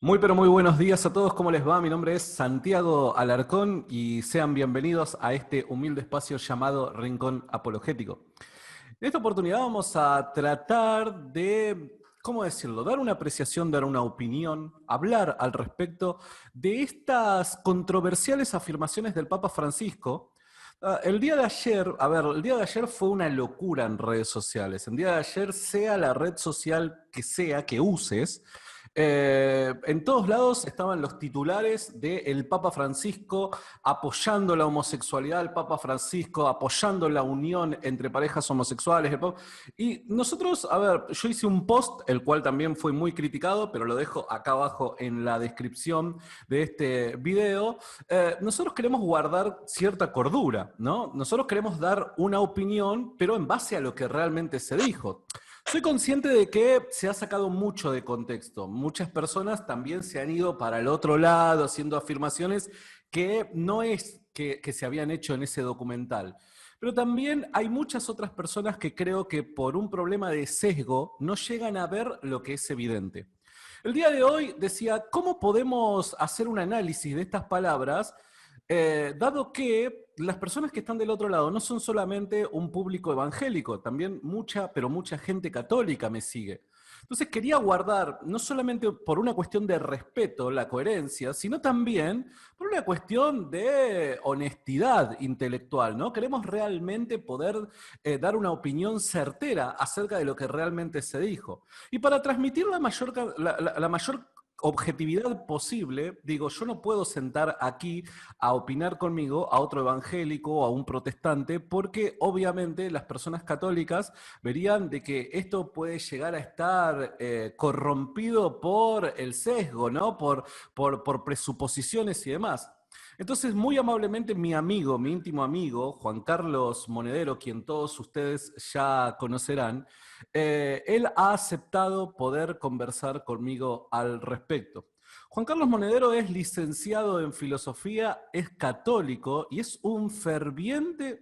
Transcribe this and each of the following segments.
Muy pero muy buenos días a todos, ¿cómo les va? Mi nombre es Santiago Alarcón y sean bienvenidos a este humilde espacio llamado Rincón Apologético. En esta oportunidad vamos a tratar de, ¿cómo decirlo?, dar una apreciación, dar una opinión, hablar al respecto de estas controversiales afirmaciones del Papa Francisco. El día de ayer, el día de ayer fue una locura en redes sociales. El día de ayer, sea la red social que uses, en todos lados estaban los titulares de el Papa Francisco apoyando la homosexualidad, el Papa Francisco apoyando la unión entre parejas homosexuales. Y nosotros, yo hice un post, el cual también fue muy criticado, pero lo dejo acá abajo en la descripción de este video. Nosotros queremos guardar cierta cordura, ¿no? Nosotros queremos dar una opinión, pero en base a lo que realmente se dijo. Soy consciente de que se ha sacado mucho de contexto. Muchas personas también se han ido para el otro lado haciendo afirmaciones que no es que se habían hecho en ese documental. Pero también hay muchas otras personas que creo que por un problema de sesgo no llegan a ver lo que es evidente. El día de hoy decía, ¿cómo podemos hacer un análisis de estas palabras, dado que las personas que están del otro lado no son solamente un público evangélico, también mucha, pero mucha gente católica me sigue? Entonces quería guardar, no solamente por una cuestión de respeto, la coherencia, sino también por una cuestión de honestidad intelectual, ¿no? Queremos realmente poder dar una opinión certera acerca de lo que realmente se dijo. Y para transmitir la mayor objetividad posible, digo, yo no puedo sentar aquí a opinar conmigo a otro evangélico o a un protestante, porque obviamente las personas católicas verían de que esto puede llegar a estar corrompido por el sesgo, ¿no? Por presuposiciones y demás. Entonces, muy amablemente, mi amigo, mi íntimo amigo, Juan Carlos Monedero, quien todos ustedes ya conocerán, él ha aceptado poder conversar conmigo al respecto. Juan Carlos Monedero es licenciado en filosofía, es católico y es un ferviente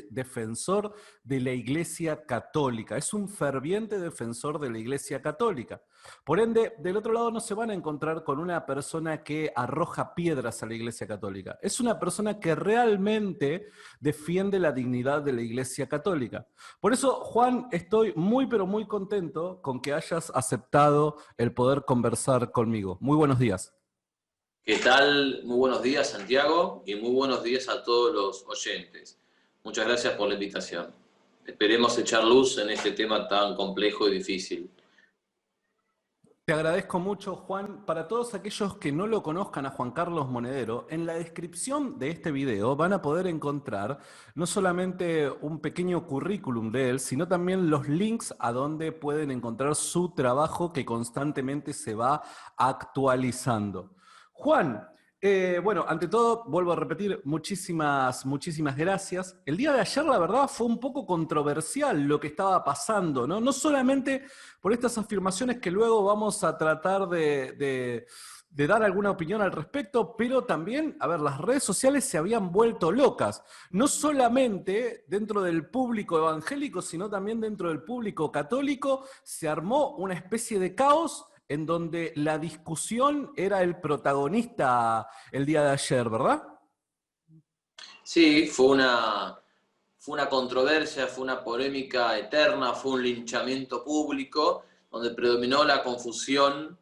defensor de la Iglesia Católica. Es un ferviente defensor de la Iglesia Católica. Por ende, del otro lado no se van a encontrar con una persona que arroja piedras a la Iglesia Católica. Es una persona que realmente defiende la dignidad de la Iglesia Católica. Por eso, Juan, estoy muy, pero muy contento con que hayas aceptado el poder conversar conmigo. Muy buenos días. ¿Qué tal? Muy buenos días, Santiago, y muy buenos días a todos los oyentes. Muchas gracias por la invitación. Esperemos echar luz en este tema tan complejo y difícil. Te agradezco mucho, Juan. Para todos aquellos que no lo conozcan a Juan Carlos Monedero, en la descripción de este video van a poder encontrar no solamente un pequeño currículum de él, sino también los links a donde pueden encontrar su trabajo que constantemente se va actualizando. Juan, bueno, ante todo, vuelvo a repetir, muchísimas gracias. El día de ayer, la verdad, fue un poco controversial lo que estaba pasando, ¿no? No solamente por estas afirmaciones que luego vamos a tratar de dar alguna opinión al respecto, pero también, las redes sociales se habían vuelto locas, no solamente dentro del público evangélico, sino también dentro del público católico, se armó una especie de caos en donde la discusión era el protagonista el día de ayer, ¿verdad? Sí, fue una controversia, fue una polémica eterna, fue un linchamiento público donde predominó la confusión,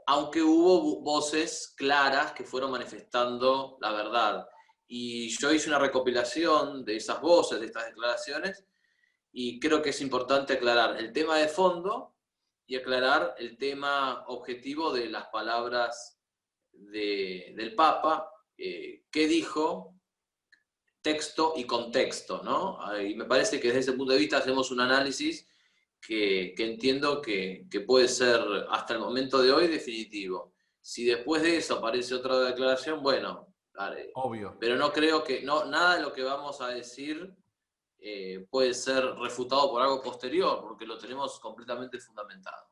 aunque hubo voces claras que fueron manifestando la verdad. Y yo hice una recopilación de esas voces, de estas declaraciones, y creo que es importante aclarar el tema de fondo y aclarar el tema objetivo de las palabras del Papa, qué dijo, texto y contexto, ¿no? Y me parece que desde ese punto de vista hacemos un análisis que entiendo que puede ser hasta el momento de hoy definitivo. Si después de eso aparece otra declaración, bueno, dale. Obvio. Pero no creo que, no, nada de lo que vamos a decir puede ser refutado por algo posterior, porque lo tenemos completamente fundamentado.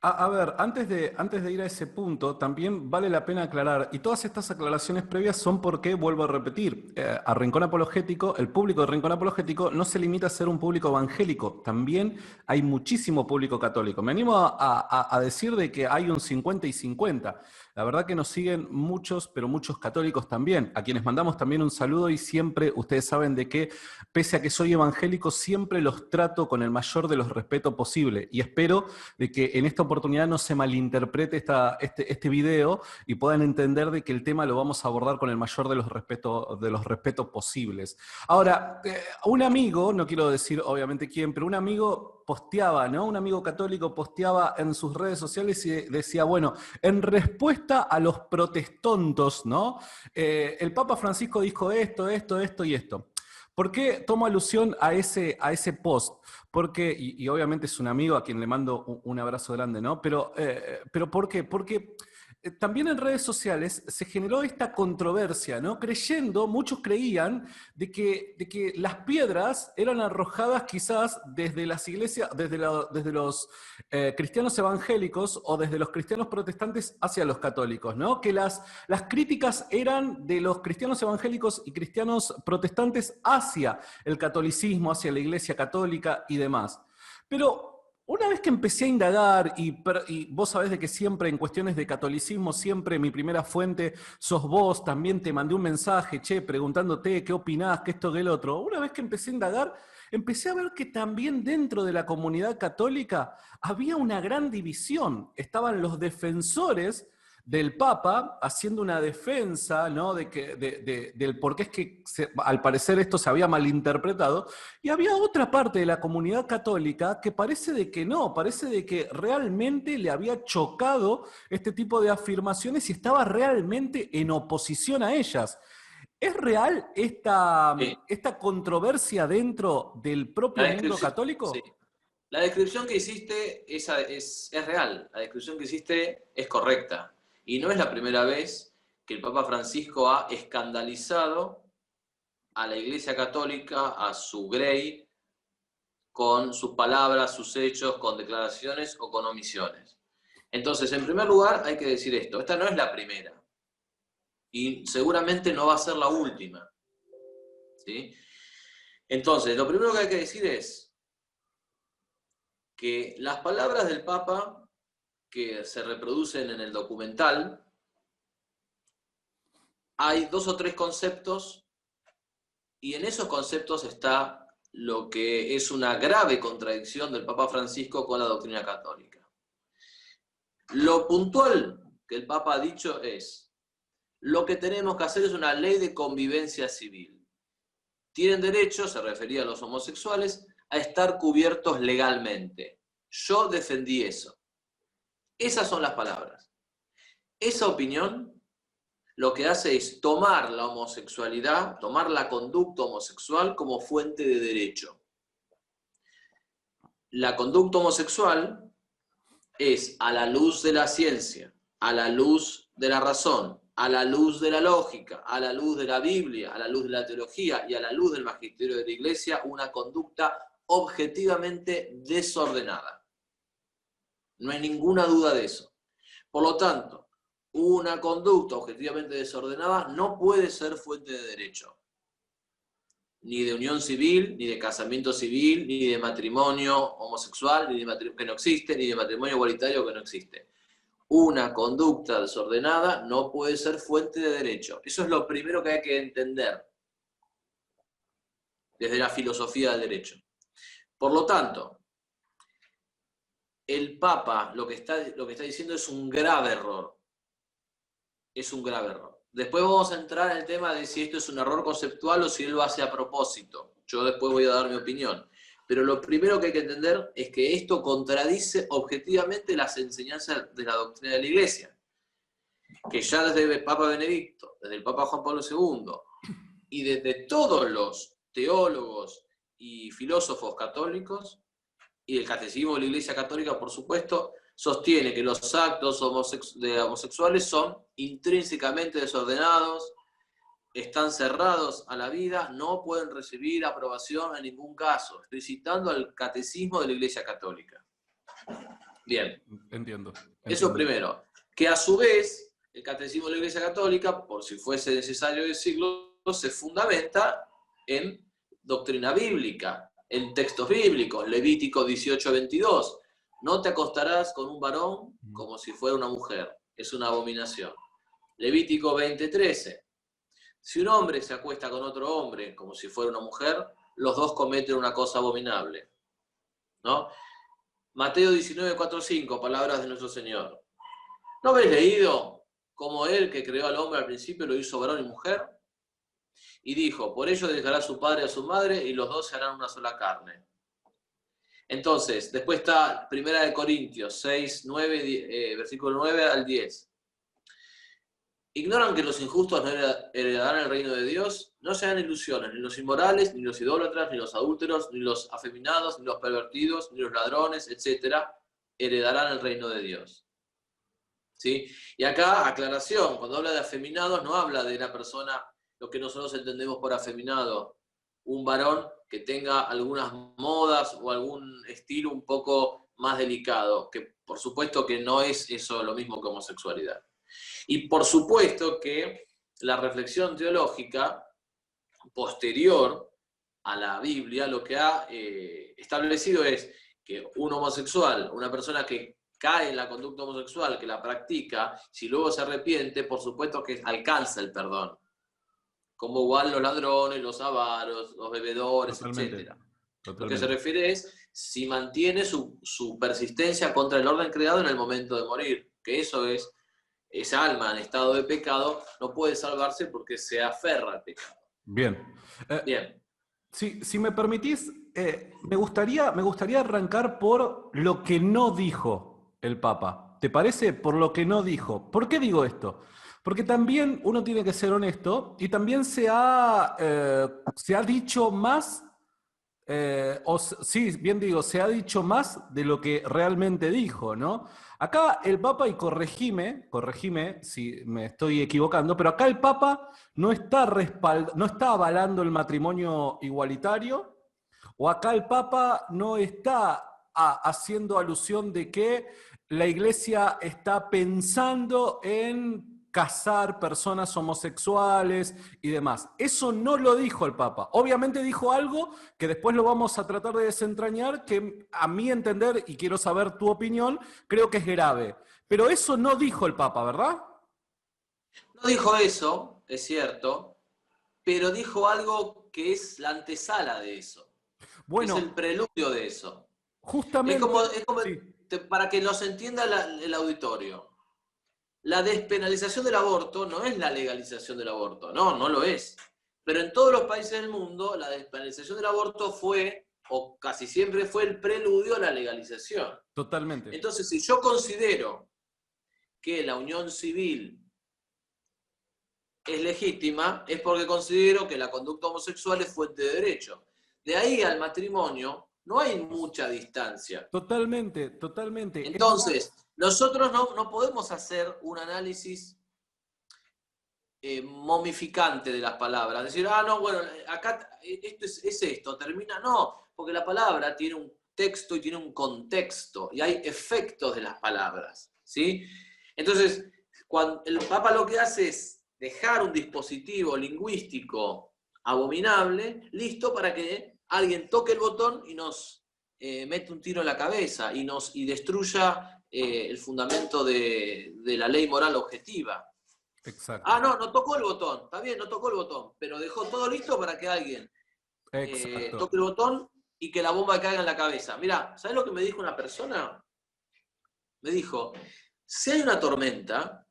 A ver, antes de ir a ese punto, también vale la pena aclarar, y todas estas aclaraciones previas son porque, vuelvo a repetir, a Rincón Apologético, el público de Rincón Apologético no se limita a ser un público evangélico, también hay muchísimo público católico. Me animo a decir de que hay un 50 y 50. La verdad que nos siguen muchos, pero muchos católicos también, a quienes mandamos también un saludo y siempre, ustedes saben de que, pese a que soy evangélico, siempre los trato con el mayor de los respetos posible, y espero de que en esta oportunidad no se malinterprete este video y puedan entender de que el tema lo vamos a abordar con el mayor de los respetos posibles. Ahora, un amigo, no quiero decir obviamente quién, pero un amigo posteaba, ¿no? Un amigo católico posteaba en sus redes sociales y decía, bueno, en respuesta a los protestontos, ¿no? El Papa Francisco dijo esto, esto, esto y esto. ¿Por qué tomo alusión a ese post? Porque, y obviamente es un amigo a quien le mando un abrazo grande, ¿no? Pero ¿por qué? Porque también en redes sociales se generó esta controversia, ¿no? Muchos creían de que las piedras eran arrojadas quizás desde las iglesias, desde los cristianos evangélicos o desde los cristianos protestantes hacia los católicos, ¿no? Que las críticas eran de los cristianos evangélicos y cristianos protestantes hacia el catolicismo, hacia la iglesia católica y demás. Pero una vez que empecé a indagar, y vos sabés de que siempre en cuestiones de catolicismo, siempre mi primera fuente sos vos, también te mandé un mensaje, che, preguntándote qué opinás, qué esto, qué el otro. Una vez que empecé a indagar, empecé a ver que también dentro de la comunidad católica había una gran división. Estaban los defensores del Papa haciendo una defensa, ¿no? Del por qué es que al parecer esto se había malinterpretado, y había otra parte de la comunidad católica que parece de que no, parece de que realmente le había chocado este tipo de afirmaciones y estaba realmente en oposición a ellas. ¿Es real Sí. esta controversia dentro del propio La mundo descripción, sí. católico? La descripción que hiciste es real, la descripción que hiciste es correcta. Y no es la primera vez que el Papa Francisco ha escandalizado a la Iglesia Católica, a su grey, con sus palabras, sus hechos, con declaraciones o con omisiones. Entonces, en primer lugar, hay que decir esto, esta no es la primera y seguramente no va a ser la última, ¿sí? Entonces, lo primero que hay que decir es que las palabras del Papa que se reproducen en el documental, hay 2 o 3 conceptos y en esos conceptos está lo que es una grave contradicción del Papa Francisco con la doctrina católica. Lo puntual que el Papa ha dicho es, lo que tenemos que hacer es una ley de convivencia civil. Tienen derecho, se refería a los homosexuales, a estar cubiertos legalmente. Yo defendí eso. Esas son las palabras. Esa opinión lo que hace es tomar la homosexualidad, tomar la conducta homosexual como fuente de derecho. La conducta homosexual es a la luz de la ciencia, a la luz de la razón, a la luz de la lógica, a la luz de la Biblia, a la luz de la teología y a la luz del magisterio de la Iglesia, una conducta objetivamente desordenada. No hay ninguna duda de eso. Por lo tanto, una conducta objetivamente desordenada no puede ser fuente de derecho, ni de unión civil, ni de casamiento civil, ni de matrimonio homosexual, ni de matrimonio que no existe, ni de matrimonio igualitario que no existe. Una conducta desordenada no puede ser fuente de derecho. Eso es lo primero que hay que entender desde la filosofía del derecho. Por lo tanto, el Papa lo que está diciendo es un grave error. Es un grave error. Después vamos a entrar en el tema de si esto es un error conceptual o si él lo hace a propósito. Yo después voy a dar mi opinión. Pero lo primero que hay que entender es que esto contradice objetivamente las enseñanzas de la doctrina de la Iglesia. Que ya desde el Papa Benedicto, desde el Papa Juan Pablo II y desde todos los teólogos y filósofos católicos y el catecismo de la Iglesia Católica, por supuesto, sostiene que los actos homosexuales son intrínsecamente desordenados, están cerrados a la vida, no pueden recibir aprobación en ningún caso. Estoy citando al catecismo de la Iglesia Católica. Bien, Entiendo. eso Entiendo. primero. Que a su vez, el Catecismo de la Iglesia Católica, por si fuese necesario decirlo, se fundamenta en doctrina bíblica, en textos bíblicos. Levítico 18:22. No te acostarás con un varón como si fuera una mujer. Es una abominación. Levítico 20:13. Si un hombre se acuesta con otro hombre como si fuera una mujer, los dos cometen una cosa abominable, ¿no? Mateo 19:4-5, palabras de nuestro Señor. ¿No habéis leído cómo Él, que creó al hombre al principio, lo hizo varón y mujer? Y dijo, por ello dejará a su padre y a su madre, y los dos se harán una sola carne. Entonces, después está 1 Corintios 6, 9, versículo 9 al 10. ¿Ignoran que los injustos no heredarán el reino de Dios? No se hagan ilusiones, ni los inmorales, ni los idólatras, ni los adúlteros, ni los afeminados, ni los pervertidos, ni los ladrones, etcétera, heredarán el reino de Dios. ¿Sí? Y acá, aclaración, cuando habla de afeminados, no habla de una persona, lo que nosotros entendemos por afeminado, un varón que tenga algunas modas o algún estilo un poco más delicado, que por supuesto que no es eso lo mismo que homosexualidad. Y por supuesto que la reflexión teológica posterior a la Biblia lo que ha establecido es que un homosexual, una persona que cae en la conducta homosexual, que la practica, si luego se arrepiente, por supuesto que alcanza el perdón. Como igual los ladrones, los avaros, los bebedores, Totalmente. etc. Lo que se Totalmente. refiere es si mantiene su persistencia contra el orden creado en el momento de morir, que eso es, esa alma en estado de pecado no puede salvarse porque se aferra al pecado. Bien. Bien. Si me permitís, me gustaría arrancar por lo que no dijo el Papa. ¿Te parece? Por lo que no dijo. ¿Por qué digo esto? Porque también uno tiene que ser honesto y también se ha dicho más, sí, bien digo, se ha dicho más de lo que realmente dijo, ¿no? Acá el Papa, y corregime si me estoy equivocando, pero acá el Papa no está avalando el matrimonio igualitario, o acá el Papa no está haciendo alusión de que la Iglesia está pensando en casar personas homosexuales y demás. Eso no lo dijo el Papa. Obviamente dijo algo que después lo vamos a tratar de desentrañar, que a mi entender, y quiero saber tu opinión, creo que es grave. Pero eso no dijo el Papa, ¿verdad? No dijo eso, es cierto, pero dijo algo que es la antesala de eso, que es Bueno, el preludio de eso. justamente, Es como sí, para que nos entienda el auditorio. La despenalización del aborto no es la legalización del aborto, no, no lo es. Pero en todos los países del mundo, la despenalización del aborto fue, o casi siempre fue, el preludio a la legalización. totalmente. Entonces, si yo considero que la unión civil es legítima, es porque considero que la conducta homosexual es fuente de derecho. De ahí al matrimonio no hay mucha distancia. Totalmente, totalmente. Es Entonces, nosotros no podemos hacer un análisis momificante de las palabras. Decir, no, bueno, acá esto es esto, termina. No, porque la palabra tiene un texto y tiene un contexto, y hay efectos de las palabras, ¿sí? Entonces, cuando el Papa lo que hace es dejar un dispositivo lingüístico abominable, listo para que alguien toque el botón y nos mete un tiro en la cabeza y destruya el fundamento de la ley moral objetiva. exacto, No tocó el botón, está bien, no tocó el botón, pero dejó todo listo para que alguien exacto. toque el botón y que la bomba caiga en la cabeza. Mirá, ¿sabes lo que me dijo una persona? Me dijo, si hay una tormenta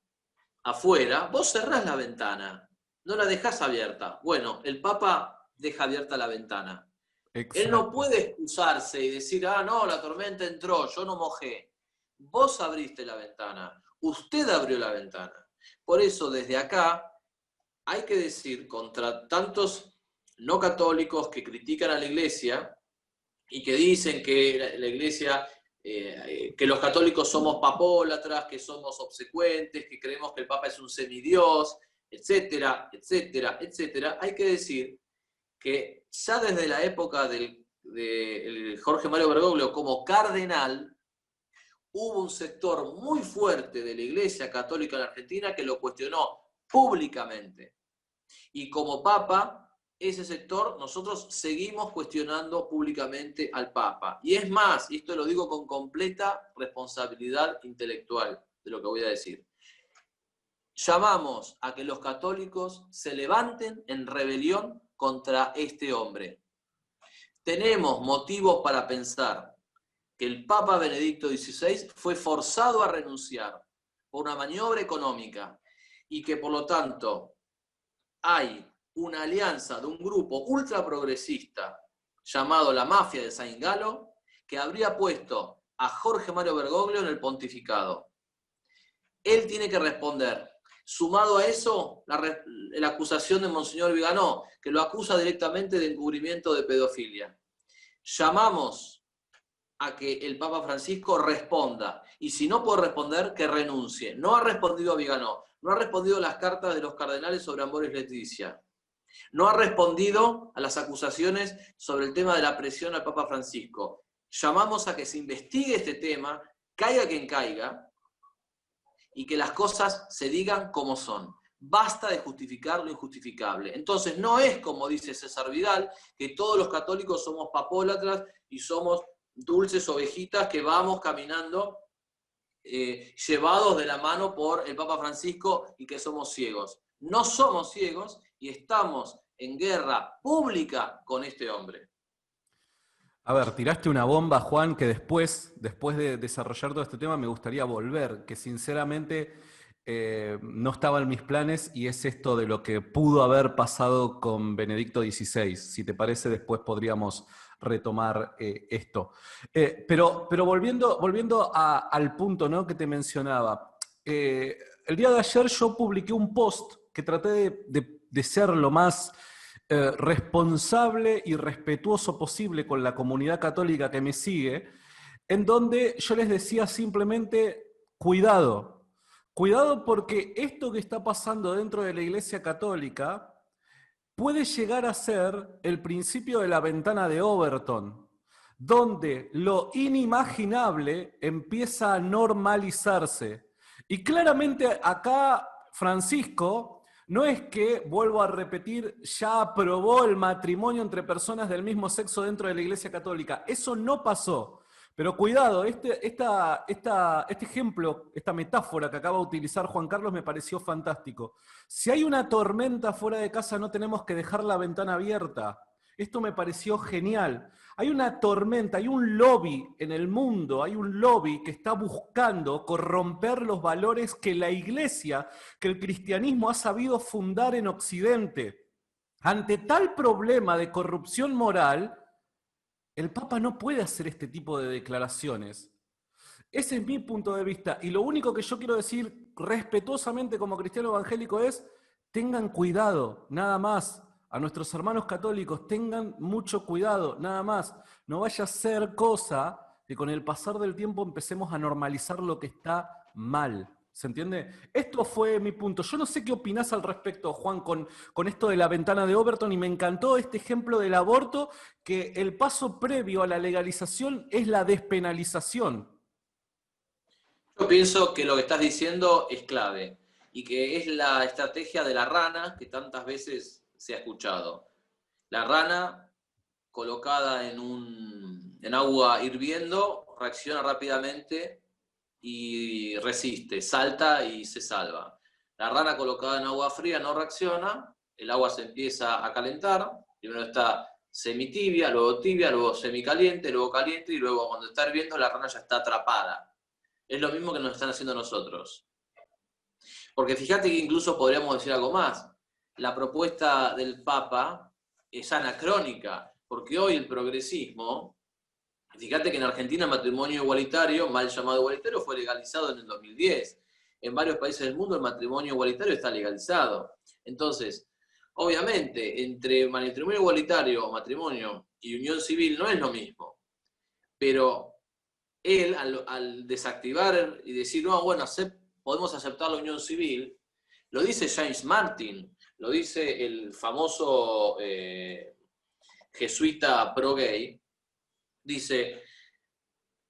afuera, vos cerrás la ventana, no la dejás abierta. Bueno, el Papa deja abierta la ventana. Él no Exacto. puede excusarse y decir, no, la tormenta entró, yo no mojé. Vos abriste la ventana, usted abrió la ventana. Por eso, desde acá, hay que decir contra tantos no católicos que critican a la Iglesia y que dicen que la Iglesia, que los católicos somos papólatras, que somos obsecuentes, que creemos que el Papa es un semidios, etcétera, etcétera, etcétera, hay que decir que ya desde la época de Jorge Mario Bergoglio como cardenal, hubo un sector muy fuerte de la Iglesia Católica en Argentina que lo cuestionó públicamente. Y como Papa, ese sector, nosotros seguimos cuestionando públicamente al Papa. Y es más, y esto lo digo con completa responsabilidad intelectual de lo que voy a decir, llamamos a que los católicos se levanten en rebelión contra este hombre. Tenemos motivos para pensar que el Papa Benedicto XVI fue forzado a renunciar por una maniobra económica y que por lo tanto hay una alianza de un grupo ultraprogresista llamado la Mafia de Saint Galo que habría puesto a Jorge Mario Bergoglio en el pontificado. Él tiene que responder. Sumado a eso, la acusación de Monseñor Viganó, que lo acusa directamente de encubrimiento de pedofilia. Llamamos a que el Papa Francisco responda, y si no puede responder, que renuncie. No ha respondido a Viganó, no ha respondido a las cartas de los cardenales sobre Amoris Laetitia, no ha respondido a las acusaciones sobre el tema de la presión al Papa Francisco. Llamamos a que se investigue este tema, caiga quien caiga, y que las cosas se digan como son. Basta de justificar lo injustificable. Entonces no es como dice César Vidal, que todos los católicos somos papólatras y somos dulces ovejitas que vamos caminando llevados de la mano por el Papa Francisco y que somos ciegos. No somos ciegos y estamos en guerra pública con este hombre. A ver, tiraste una bomba, Juan, que después de desarrollar todo este tema me gustaría volver, que sinceramente no estaba en mis planes y es esto de lo que pudo haber pasado con Benedicto XVI. Si te parece, después podríamos retomar esto. Pero volviendo al punto, ¿no?, que te mencionaba. El día de ayer yo publiqué un post que traté de ser lo más responsable y respetuoso posible con la comunidad católica que me sigue, en donde yo les decía simplemente, cuidado, cuidado porque esto que está pasando dentro de la Iglesia Católica puede llegar a ser el principio de la ventana de Overton, donde lo inimaginable empieza a normalizarse. Y claramente acá Francisco no es que, vuelvo a repetir, ya aprobó el matrimonio entre personas del mismo sexo dentro de la Iglesia Católica. Eso no pasó. Pero cuidado, este ejemplo, esta metáfora que acaba de utilizar Juan Carlos me pareció fantástico. Si hay una tormenta fuera de casa, no tenemos que dejar la ventana abierta. Esto me pareció genial. Hay una tormenta, hay un lobby en el mundo, hay un lobby que está buscando corromper los valores que la Iglesia, que el cristianismo ha sabido fundar en Occidente. Ante tal problema de corrupción moral, el Papa no puede hacer este tipo de declaraciones. Ese es mi punto de vista. Y lo único que yo quiero decir respetuosamente como cristiano evangélico es, tengan cuidado, nada más. A nuestros hermanos católicos, tengan mucho cuidado, nada más. No vaya a ser cosa que con el pasar del tiempo empecemos a normalizar lo que está mal. ¿Se entiende? Esto fue mi punto. Yo no sé qué opinás al respecto, Juan, con esto de la ventana de Overton, y me encantó este ejemplo del aborto, que el paso previo a la legalización es la despenalización. Yo pienso que lo que estás diciendo es clave y que es la estrategia de la rana que tantas veces se ha escuchado. La rana colocada en agua hirviendo reacciona rápidamente y resiste, salta y se salva. La rana colocada en agua fría no reacciona, el agua se empieza a calentar, primero está semitibia, luego semicaliente, luego caliente y luego cuando está hirviendo la rana ya está atrapada. Es lo mismo que nos están haciendo nosotros. Porque fíjate que incluso podríamos decir algo más. La propuesta del Papa es anacrónica, porque hoy el progresismo, fíjate que en Argentina el matrimonio igualitario, mal llamado igualitario, fue legalizado en el 2010. En varios países del mundo el matrimonio igualitario está legalizado. Entonces, obviamente, entre matrimonio igualitario, matrimonio y unión civil no es lo mismo. Pero él, al desactivar y decir, no, bueno, podemos aceptar la unión civil, lo dice James Martin, lo dice el famoso jesuita pro-gay, dice,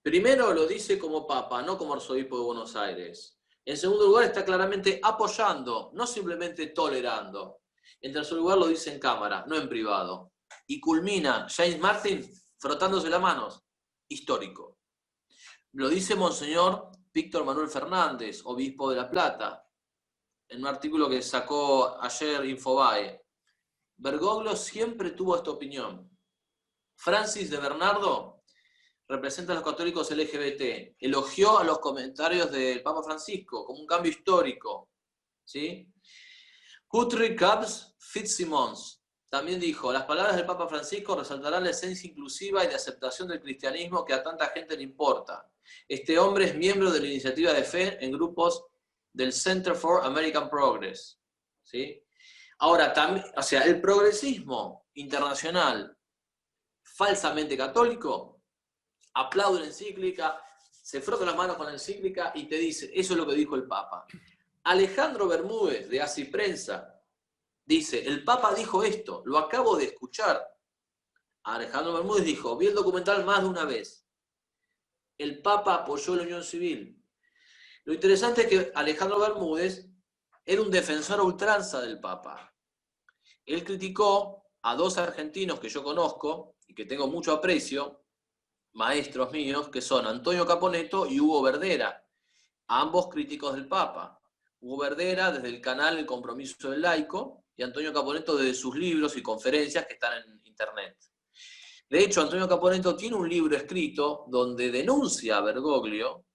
Primero lo dice como papa, no como arzobispo de Buenos Aires. En segundo lugar está claramente apoyando, no simplemente tolerando. En tercer lugar lo dice en cámara, no en privado. Y culmina James Martin frotándose las manos. Histórico. Lo dice Monseñor Víctor Manuel Fernández, obispo de La Plata, en un artículo que sacó ayer Infobae. Bergoglio siempre tuvo esta opinión. Francis de Bernardo representa a los católicos LGBT, elogió a los comentarios del Papa Francisco como un cambio histórico. ¿Sí? Guthrie Cubs Fitzsimmons también dijo, las palabras del Papa Francisco resaltarán la esencia inclusiva y de aceptación del cristianismo que a tanta gente le importa. Este hombre es miembro de la iniciativa de fe en grupos del Center for American Progress. ¿Sí? Ahora, también, o sea, el progresismo internacional falsamente católico aplaude la encíclica, se frota las manos con la encíclica y te dice, eso es lo que dijo el Papa. Alejandro Bermúdez, de Así Prensa, dice, el Papa dijo esto, lo acabo de escuchar. Alejandro Bermúdez dijo, vi el documental más de una vez. El Papa apoyó la unión civil. Lo interesante es que Alejandro Bermúdez era un defensor a ultranza del Papa. Él criticó a dos argentinos que yo conozco y que tengo mucho aprecio, maestros míos, que son Antonio Caponetto y Hugo Verdera, ambos críticos del Papa. Hugo Verdera desde el canal El Compromiso del Laico y Antonio Caponetto desde sus libros y conferencias que están en internet. De hecho, Antonio Caponetto tiene un libro escrito donde denuncia a Bergoglio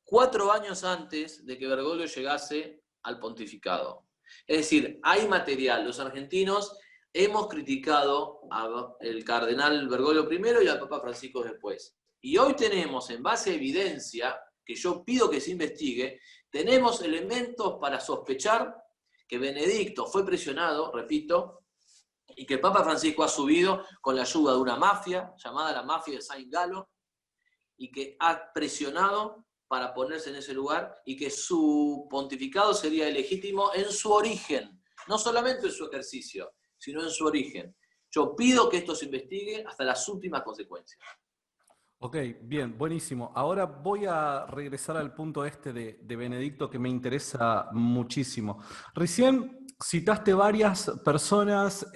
4 años antes de que Bergoglio llegase al pontificado. Es decir, hay material. Los argentinos hemos criticado al cardenal Bergoglio primero y al Papa Francisco después. Y hoy tenemos, en base a evidencia, que yo pido que se investigue, tenemos elementos para sospechar que Benedicto fue presionado, repito, y que el Papa Francisco ha subido con la ayuda de una mafia, llamada la mafia de Saint Galo, y que ha presionado para ponerse en ese lugar y que su pontificado sería ilegítimo en su origen, no solamente en su ejercicio, sino en su origen. Yo pido que esto se investigue hasta las últimas consecuencias. Ok, bien, buenísimo. Ahora voy a regresar al punto este de Benedicto que me interesa muchísimo. Recién citaste varias personas,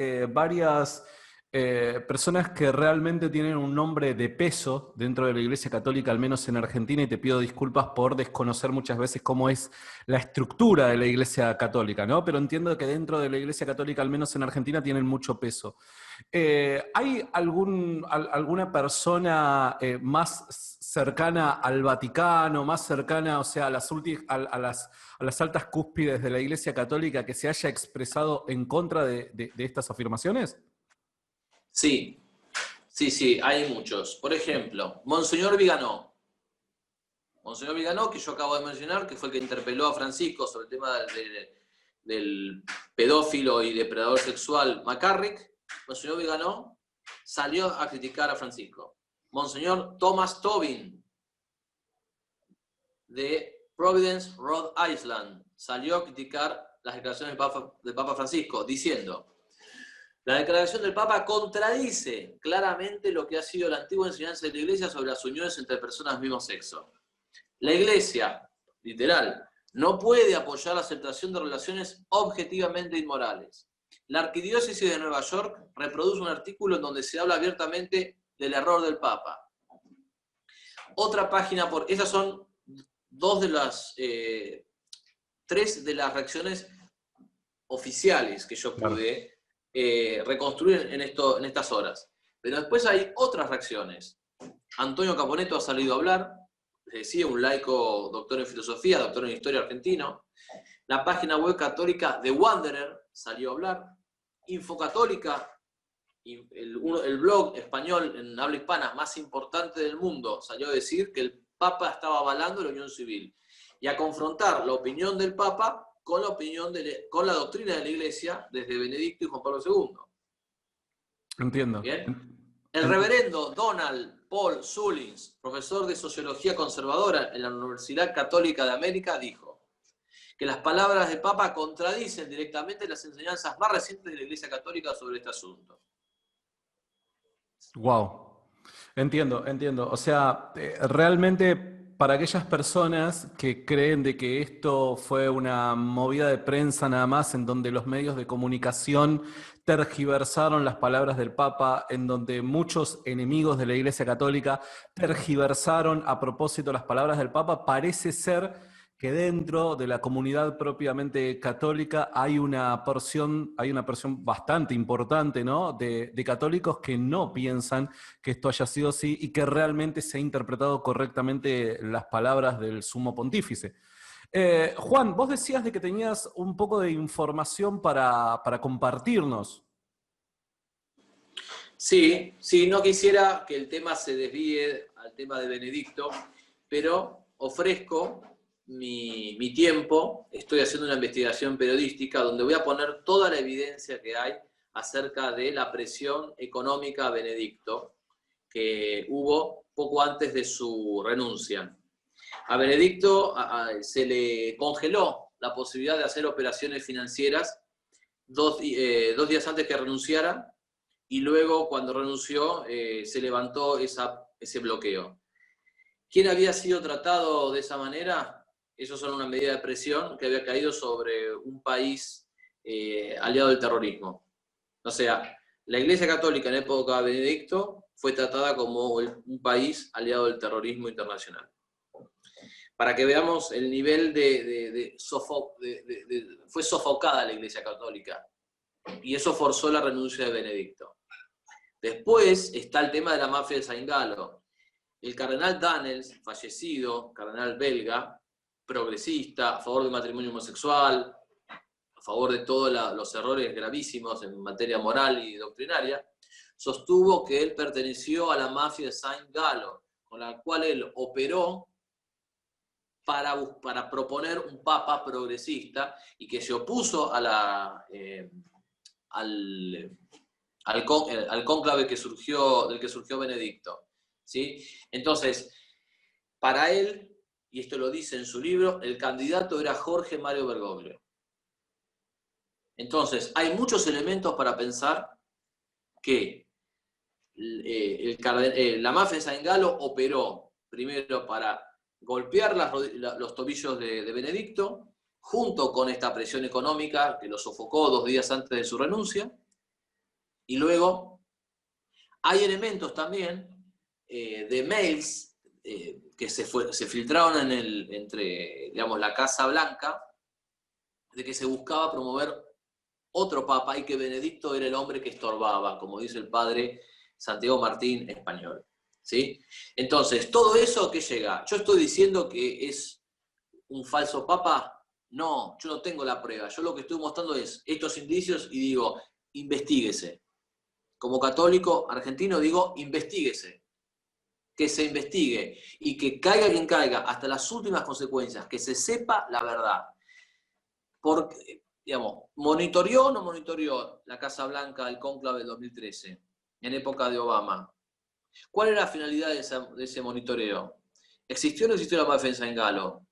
personas que realmente tienen un nombre de peso dentro de la Iglesia Católica, al menos en Argentina, y te pido disculpas por desconocer muchas veces cómo es la estructura de la Iglesia Católica, ¿no? Pero entiendo que dentro de la Iglesia Católica, al menos en Argentina, tienen mucho peso. ¿Hay alguna persona más cercana al Vaticano, más cercana, o sea, a las altas cúspides de la Iglesia Católica que se haya expresado en contra de estas afirmaciones? Sí, sí, hay muchos. Por ejemplo, Monseñor Viganó. Monseñor Viganó, que yo acabo de mencionar, que fue el que interpeló a Francisco sobre el tema del pedófilo y depredador sexual McCarrick. Monseñor Viganó salió a criticar a Francisco. Monseñor Thomas Tobin, de Providence, Rhode Island, salió a criticar las declaraciones del Papa Francisco, diciendo: la declaración del Papa contradice claramente lo que ha sido la antigua enseñanza de la Iglesia sobre las uniones entre personas del mismo sexo. La Iglesia, literal, no puede apoyar la aceptación de relaciones objetivamente inmorales. La Arquidiócesis de Nueva York reproduce un artículo en donde se habla abiertamente del error del Papa. Otra página, estas son tres de las reacciones oficiales que yo pude reconstruir en estas horas. Pero después hay otras reacciones. Antonio Caponetto ha salido a hablar, decía, un laico doctor en filosofía, doctor en historia argentino. La página web católica The Wanderer salió a hablar. Infocatólica, el blog español en habla hispana más importante del mundo, salió a decir que el Papa estaba avalando la unión civil y a confrontar la opinión del Papa con la doctrina de la Iglesia desde Benedicto y Juan Pablo II. Entiendo. ¿Bien? El reverendo Donald Paul Sullins, profesor de Sociología Conservadora en la Universidad Católica de América, dijo que las palabras del Papa contradicen directamente las enseñanzas más recientes de la Iglesia Católica sobre este asunto. Wow. Entiendo, entiendo. O sea, realmente para aquellas personas que creen de que esto fue una movida de prensa nada más, en donde los medios de comunicación tergiversaron las palabras del Papa, en donde muchos enemigos de la Iglesia Católica tergiversaron a propósito las palabras del Papa, parece ser que dentro de la comunidad propiamente católica hay una porción bastante importante, ¿no? De católicos que no piensan que esto haya sido así y que realmente se ha interpretado correctamente las palabras del sumo pontífice. Juan, vos decías de que tenías un poco de información para compartirnos. Sí, sí, no quisiera que el tema se desvíe al tema de Benedicto, pero ofrezco mi tiempo, estoy haciendo una investigación periodística donde voy a poner toda la evidencia que hay acerca de la presión económica a Benedicto que hubo poco antes de su renuncia. A Benedicto se le congeló la posibilidad de hacer operaciones financieras dos días antes que renunciara, y luego cuando renunció se levantó ese bloqueo. ¿Quién había sido tratado de esa manera? Eso son una medida de presión que había caído sobre un país aliado del terrorismo. O sea, la Iglesia Católica en época de Benedicto fue tratada como un país aliado del terrorismo internacional. Para que veamos el nivel fue sofocada la Iglesia Católica, y eso forzó la renuncia de Benedicto. Después está el tema de la mafia de Saint Galo. El cardenal Danels, fallecido, cardenal belga, progresista, a favor del matrimonio homosexual, a favor de todos los errores gravísimos en materia moral y doctrinaria, sostuvo que él perteneció a la mafia de Saint Galo, con la cual él operó para proponer un papa progresista y que se opuso a al cónclave del que surgió Benedicto. ¿Sí? Entonces, para él, y esto lo dice en su libro, el candidato era Jorge Mario Bergoglio. Entonces, hay muchos elementos para pensar que la mafia de Saint Galo operó primero para golpear los tobillos de Benedicto, junto con esta presión económica que lo sofocó 2 días antes de su renuncia, y luego hay elementos también de mails que se filtraron entre digamos, la Casa Blanca, de que se buscaba promover otro papa y que Benedicto era el hombre que estorbaba, como dice el padre Santiago Martín, español. ¿Sí? Entonces, todo eso que llega, yo estoy diciendo que es un falso papa, no, yo no tengo la prueba, yo lo que estoy mostrando es estos indicios y digo, investíguese. Como católico argentino digo, investíguese, que se investigue y que caiga quien caiga hasta las últimas consecuencias, que se sepa la verdad. Porque, digamos, ¿monitoreó o no monitoreó la Casa Blanca el cónclave del 2013, en época de Obama? ¿Cuál era la finalidad de ese monitoreo? ¿Existió o no existió la mafia en Saint Galo?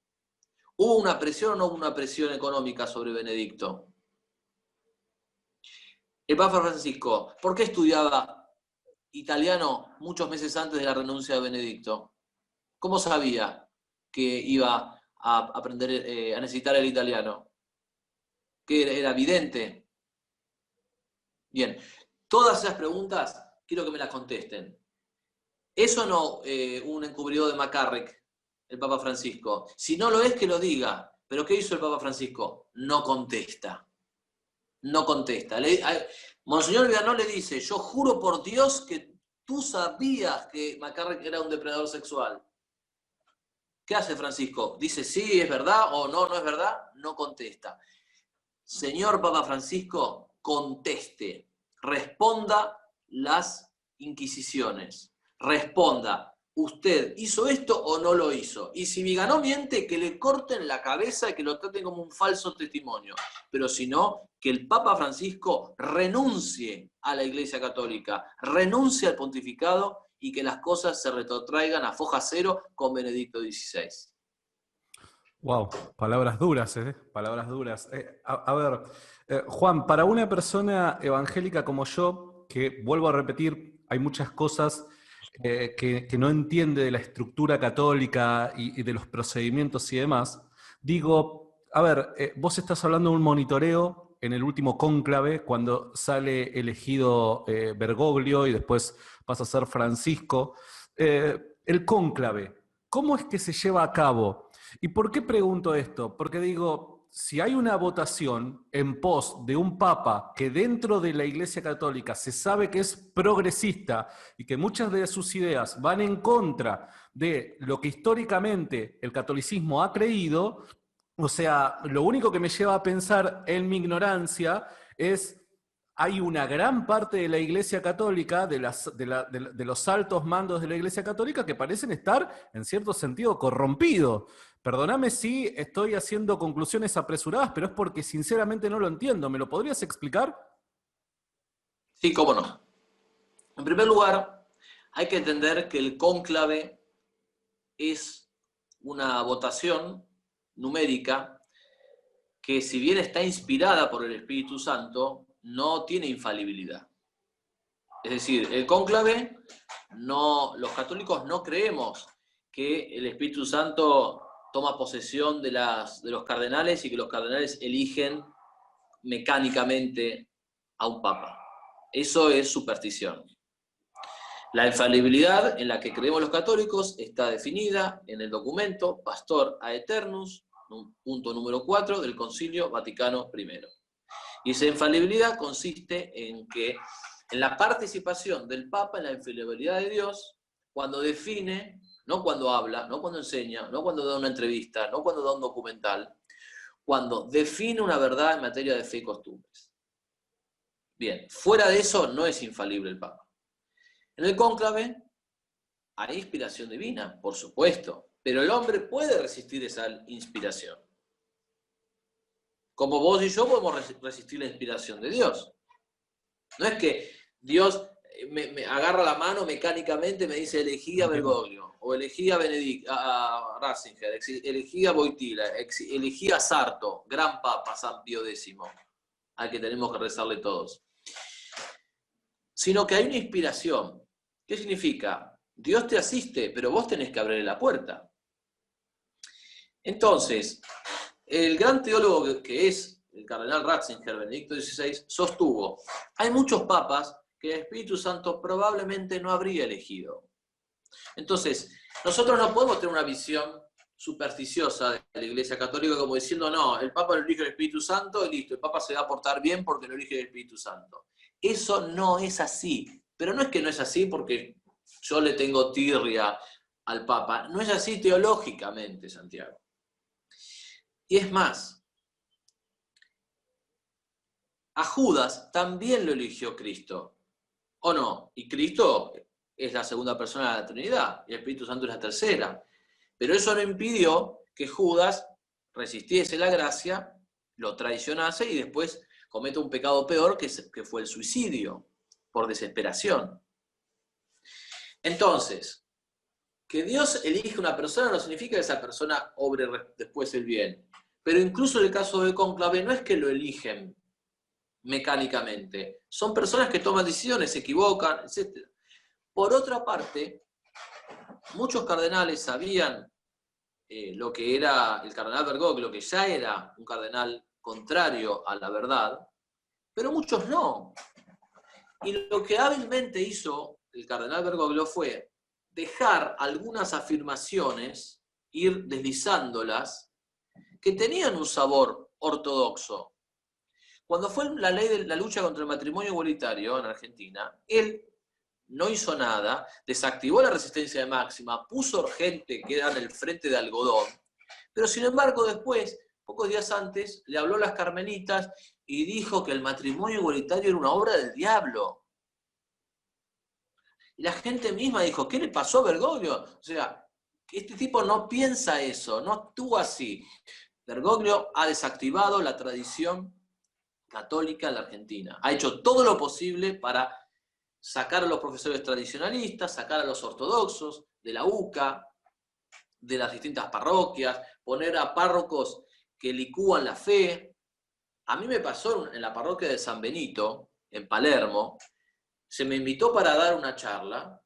¿Hubo una presión o no hubo una presión económica sobre Benedicto? El Papa Francisco, ¿por qué estudiaba italiano muchos meses antes de la renuncia de Benedicto? ¿Cómo sabía que iba a aprender, a necesitar el italiano? ¿Que era evidente? Bien, todas esas preguntas quiero que me las contesten. ¿Es o no un encubridor de McCarrick, el Papa Francisco? Si no lo es, que lo diga. ¿Pero qué hizo el Papa Francisco? No contesta. No contesta. Monseñor Vianó le dice, yo juro por Dios que tú sabías que McCarrick era un depredador sexual. ¿Qué hace Francisco? Dice, sí, es verdad, o no, no es verdad. No contesta. Señor Papa Francisco, conteste. Responda las inquisiciones. Responda, ¿usted hizo esto o no lo hizo? Y si Viganó miente, que le corten la cabeza y que lo traten como un falso testimonio. Pero si no, que el Papa Francisco renuncie a la Iglesia Católica, renuncie al pontificado y que las cosas se retrotraigan a foja cero con Benedicto XVI. Wow, palabras duras, ¿eh? Palabras duras. A ver, Juan, para una persona evangélica como yo, que vuelvo a repetir, hay muchas cosas que no entiende de la estructura católica y de los procedimientos y demás, digo, a ver, vos estás hablando de un monitoreo en el último cónclave, cuando sale elegido Bergoglio y después pasa a ser Francisco. El cónclave, ¿cómo es que se lleva a cabo? ¿Y por qué pregunto esto? Porque digo, si hay una votación en pos de un papa que dentro de la Iglesia Católica se sabe que es progresista y que muchas de sus ideas van en contra de lo que históricamente el catolicismo ha creído, o sea, lo único que me lleva a pensar en mi ignorancia es, hay una gran parte de la Iglesia Católica, de los altos mandos de la Iglesia Católica, que parecen estar, en cierto sentido, corrompidos. Perdóname si estoy haciendo conclusiones apresuradas, pero es porque sinceramente no lo entiendo. ¿Me lo podrías explicar? Sí, cómo no. En primer lugar, hay que entender que el cónclave es una votación numérica que, si bien está inspirada por el Espíritu Santo, no tiene infalibilidad. Es decir, el cónclave, los católicos no creemos que el Espíritu Santo toma posesión de los cardenales y que los cardenales eligen mecánicamente a un papa. Eso es superstición. La infalibilidad en la que creemos los católicos está definida en el documento Pastor Aeternus, punto número 4 del Concilio Vaticano I. Y esa infalibilidad consiste en la participación del Papa en la infalibilidad de Dios, cuando define, no cuando habla, no cuando enseña, no cuando da una entrevista, no cuando da un documental, cuando define una verdad en materia de fe y costumbres. Bien, fuera de eso no es infalible el Papa. En el cónclave hay inspiración divina, por supuesto, pero el hombre puede resistir esa inspiración. Como vos y yo podemos resistir la inspiración de Dios. No es que Dios me agarra la mano mecánicamente y me dice elegí a Bergoglio, o elegí a a Ratzinger, elegí a Wojtyla, elegí a Sarto, gran papa San Pío X, al que tenemos que rezarle todos. Sino que hay una inspiración. ¿Qué significa? Dios te asiste, pero vos tenés que abrirle la puerta. Entonces, el gran teólogo que es el cardenal Ratzinger, Benedicto XVI, sostuvo, hay muchos papas que el Espíritu Santo probablemente no habría elegido. Entonces, nosotros no podemos tener una visión supersticiosa de la Iglesia Católica como diciendo, no, el Papa lo elige el Espíritu Santo y listo, el Papa se va a portar bien porque lo elige el Espíritu Santo. Eso no es así. Pero no es que no es así porque yo le tengo tirria al Papa. No es así teológicamente, Santiago. Y es más, a Judas también lo eligió Cristo, ¿o no? Y Cristo es la segunda persona de la Trinidad, y el Espíritu Santo es la tercera. Pero eso no impidió que Judas resistiese la gracia, lo traicionase y después cometa un pecado peor que fue el suicidio, por desesperación. Entonces, que Dios elige una persona no significa que esa persona obre después el bien. Pero incluso en el caso del cónclave no es que lo eligen mecánicamente. Son personas que toman decisiones, se equivocan, etc. Por otra parte, muchos cardenales sabían lo que era el cardenal Bergoglio, que ya era un cardenal contrario a la verdad, pero muchos no. Y lo que hábilmente hizo el cardenal Bergoglio fue dejar algunas afirmaciones, ir deslizándolas, que tenían un sabor ortodoxo. Cuando fue la ley de la lucha contra el matrimonio igualitario en Argentina, él no hizo nada, desactivó la resistencia de Máxima, puso gente que era en el frente de algodón, pero sin embargo después, pocos días antes, le habló a las carmelitas y dijo que el matrimonio igualitario era una obra del diablo. Y la gente misma dijo, ¿qué le pasó a Bergoglio? O sea, este tipo no piensa eso, no actúa así. Bergoglio ha desactivado la tradición católica en la Argentina. Ha hecho todo lo posible para sacar a los profesores tradicionalistas, sacar a los ortodoxos de la UCA, de las distintas parroquias, poner a párrocos que licúan la fe. A mí me pasó en la parroquia de San Benito, en Palermo, se me invitó para dar una charla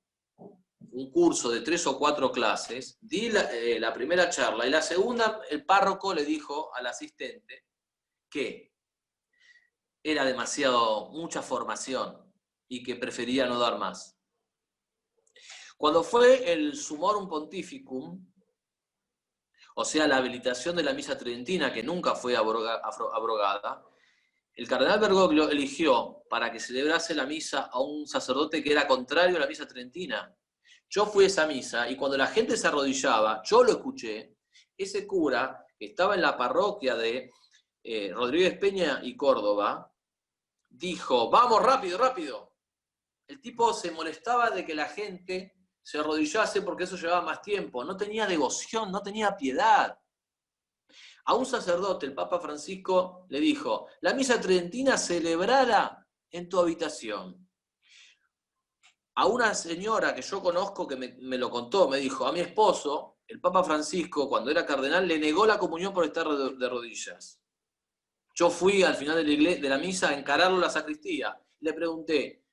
un curso de 3 o 4 clases, di la primera charla y la segunda el párroco le dijo al asistente que era mucha formación y que prefería no dar más. Cuando fue el Summorum Pontificum, o sea, la habilitación de la misa tridentina, que nunca fue abrogada, el cardenal Bergoglio eligió para que celebrase la misa a un sacerdote que era contrario a la misa tridentina. Yo fui a esa misa y cuando la gente se arrodillaba, yo lo escuché, ese cura que estaba en la parroquia de Rodríguez Peña y Córdoba, dijo, vamos, rápido, rápido. El tipo se molestaba de que la gente se arrodillase porque eso llevaba más tiempo. No tenía devoción, no tenía piedad. A un sacerdote, el Papa Francisco, le dijo, la misa tridentina celebrala en tu habitación. A una señora que yo conozco que me lo contó, me dijo, a mi esposo, el Papa Francisco, cuando era cardenal, le negó la comunión por estar de rodillas. Yo fui al final de la misa a encararlo a la sacristía. Le pregunté,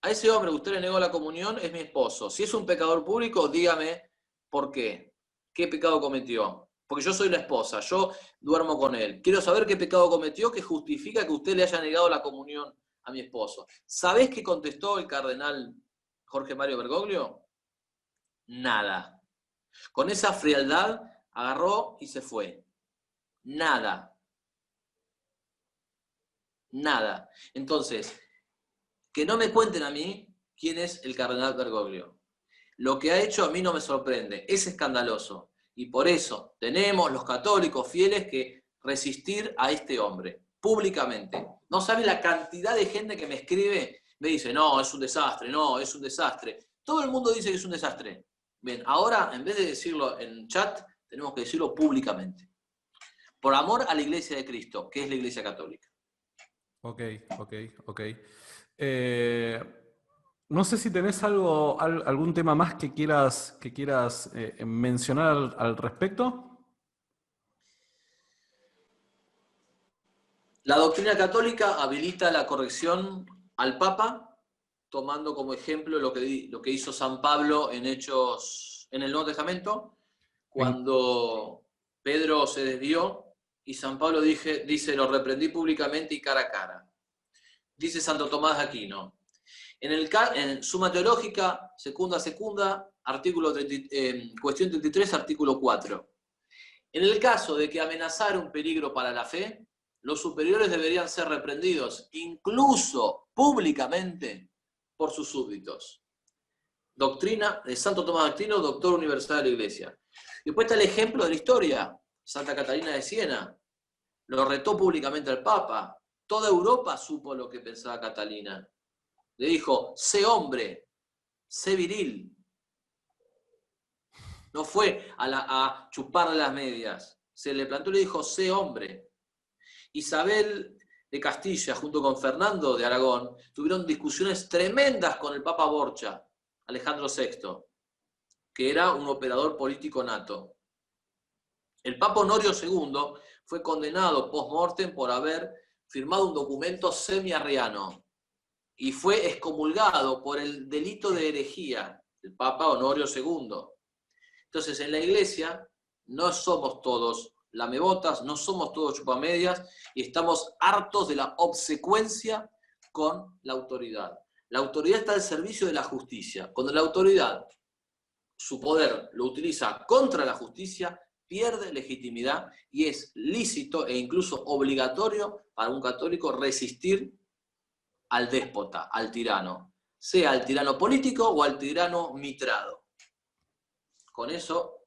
a ese hombre que usted le negó la comunión es mi esposo. Si es un pecador público, dígame por qué. ¿Qué pecado cometió? Porque yo soy la esposa, yo duermo con él. Quiero saber qué pecado cometió que justifica que usted le haya negado la comunión a mi esposo. ¿Sabés qué contestó el cardenal Jorge Mario Bergoglio? Nada. Con esa frialdad agarró y se fue. Nada. Nada. Entonces, que no me cuenten a mí quién es el cardenal Bergoglio. Lo que ha hecho a mí no me sorprende, es escandaloso. Y por eso tenemos los católicos fieles que resistir a este hombre, públicamente. No sabe la cantidad de gente que me escribe, me dice, no, es un desastre, no, es un desastre. Todo el mundo dice que es un desastre. Bien, ahora en vez de decirlo en chat, tenemos que decirlo públicamente. Por amor a la Iglesia de Cristo, que es la Iglesia Católica. Ok. No sé si tenés algún tema más que quieras mencionar al respecto. La doctrina católica habilita la corrección al Papa, tomando como ejemplo lo que hizo San Pablo en Hechos, en el Nuevo Testamento, cuando Pedro se desvió y San Pablo dice, lo reprendí públicamente y cara a cara. Dice Santo Tomás de Aquino. En Suma Teológica, secunda, cuestión 33, artículo 4. En el caso de que amenazara un peligro para la fe, los superiores deberían ser reprendidos, incluso públicamente, por sus súbditos. Doctrina de Santo Tomás de Aquino, doctor universal de la Iglesia. Después está el ejemplo de la historia. Santa Catalina de Siena lo retó públicamente al Papa. Toda Europa supo lo que pensaba Catalina. Le dijo, sé hombre, sé viril. No fue a chuparle las medias. Se le plantó y le dijo, sé hombre. Isabel de Castilla, junto con Fernando de Aragón, tuvieron discusiones tremendas con el Papa Borgia, Alejandro VI, que era un operador político nato. El Papa Honorio II fue condenado post-mortem por haber firmado un documento semi-arriano y fue excomulgado por el delito de herejía, el Papa Honorio II. Entonces, en la Iglesia no somos todos lamebotas, no somos todos chupamedias y estamos hartos de la obsecuencia con la autoridad. La autoridad está al servicio de la justicia. Cuando la autoridad, su poder, lo utiliza contra la justicia, pierde legitimidad y es lícito e incluso obligatorio para un católico resistir al déspota, al tirano, sea al tirano político o al tirano mitrado. Con eso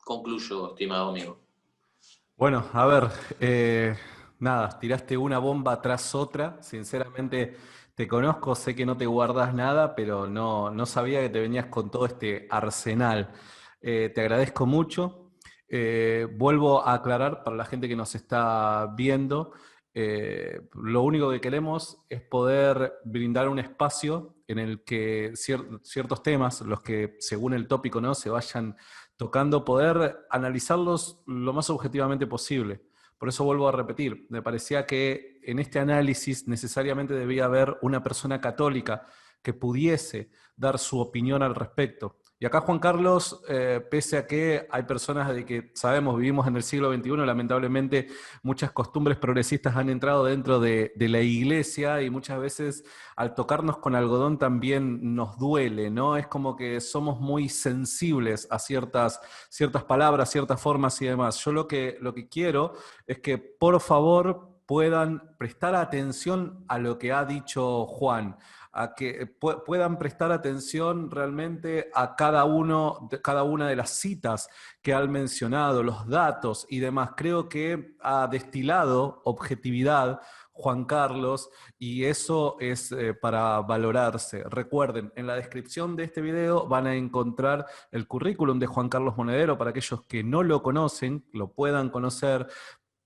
concluyo, estimado amigo. Bueno, a ver, nada, tiraste una bomba tras otra. Sinceramente, te conozco, sé que no te guardas nada, pero no sabía que te venías con todo este arsenal. Te agradezco mucho. Vuelvo a aclarar para la gente que nos está viendo. Lo único que queremos es poder brindar un espacio en el que ciertos temas, los que según el tópico, ¿no?, se vayan tocando, poder analizarlos lo más objetivamente posible. Por eso vuelvo a repetir, me parecía que en este análisis necesariamente debía haber una persona católica que pudiese dar su opinión al respecto. Y acá Juan Carlos, pese a que hay personas de que sabemos, vivimos en el siglo XXI, lamentablemente muchas costumbres progresistas han entrado dentro de la iglesia y muchas veces al tocarnos con algodón también nos duele, ¿no? Es como que somos muy sensibles a ciertas palabras, ciertas formas y demás. Yo lo que quiero es que por favor puedan prestar atención a lo que ha dicho Juan, a que puedan prestar atención realmente a cada una de las citas que han mencionado, los datos y demás. Creo que ha destilado objetividad Juan Carlos, y eso es para valorarse. Recuerden, en la descripción de este video van a encontrar el currículum de Juan Carlos Monedero para aquellos que no lo conocen, lo puedan conocer.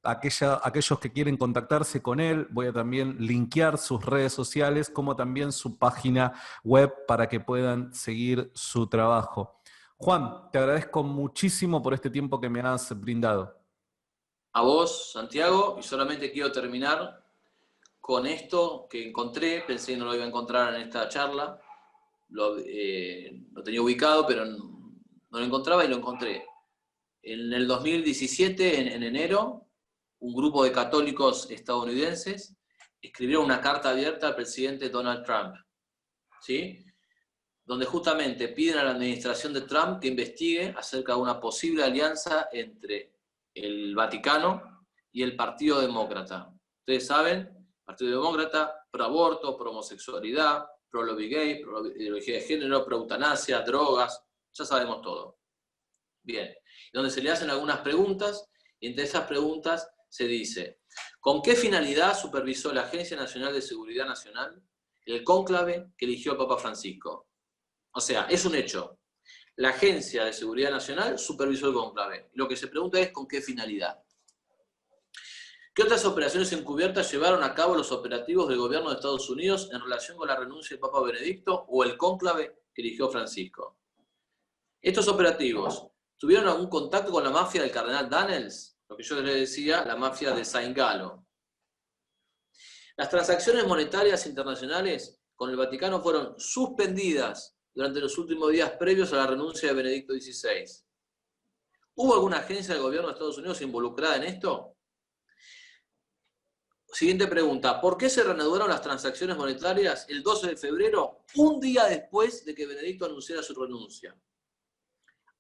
Aquellos que quieren contactarse con él, voy a también linkear sus redes sociales como también su página web para que puedan seguir su trabajo. Juan, te agradezco muchísimo por este tiempo que me has brindado. A vos, Santiago, y solamente quiero terminar con esto que encontré, pensé que no lo iba a encontrar en esta charla, lo tenía ubicado, pero no lo encontraba y lo encontré. En el 2017, en enero, un grupo de católicos estadounidenses escribieron una carta abierta al presidente Donald Trump, ¿sí? Donde justamente piden a la administración de Trump que investigue acerca de una posible alianza entre el Vaticano y el Partido Demócrata. Ustedes saben, Partido Demócrata, pro aborto, pro homosexualidad, pro lobby gay, pro ideología de género, pro eutanasia, drogas, ya sabemos todo. Bien, donde se le hacen algunas preguntas, y entre esas preguntas se dice: ¿con qué finalidad supervisó la Agencia Nacional de Seguridad Nacional el cónclave que eligió el Papa Francisco? O sea, es un hecho. La Agencia de Seguridad Nacional supervisó el cónclave. Lo que se pregunta es ¿con qué finalidad? ¿Qué otras operaciones encubiertas llevaron a cabo los operativos del gobierno de Estados Unidos en relación con la renuncia del Papa Benedicto o el cónclave que eligió Francisco? ¿Estos operativos tuvieron algún contacto con la mafia del cardenal Daniels? Lo que yo les decía, la mafia de Saint Gallo. Las transacciones monetarias internacionales con el Vaticano fueron suspendidas durante los últimos días previos a la renuncia de Benedicto XVI. ¿Hubo alguna agencia del gobierno de Estados Unidos involucrada en esto? Siguiente pregunta: ¿por qué se reanudaron las transacciones monetarias el 12 de febrero, un día después de que Benedicto anunciara su renuncia?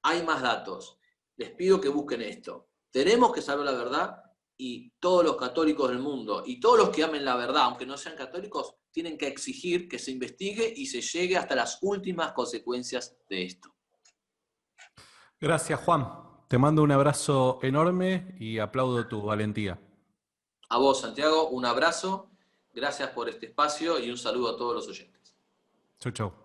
Hay más datos. Les pido que busquen esto. Tenemos que saber la verdad, y todos los católicos del mundo y todos los que amen la verdad, aunque no sean católicos, tienen que exigir que se investigue y se llegue hasta las últimas consecuencias de esto. Gracias, Juan. Te mando un abrazo enorme y aplaudo tu valentía. A vos, Santiago, un abrazo, gracias por este espacio y un saludo a todos los oyentes. Chau, chau.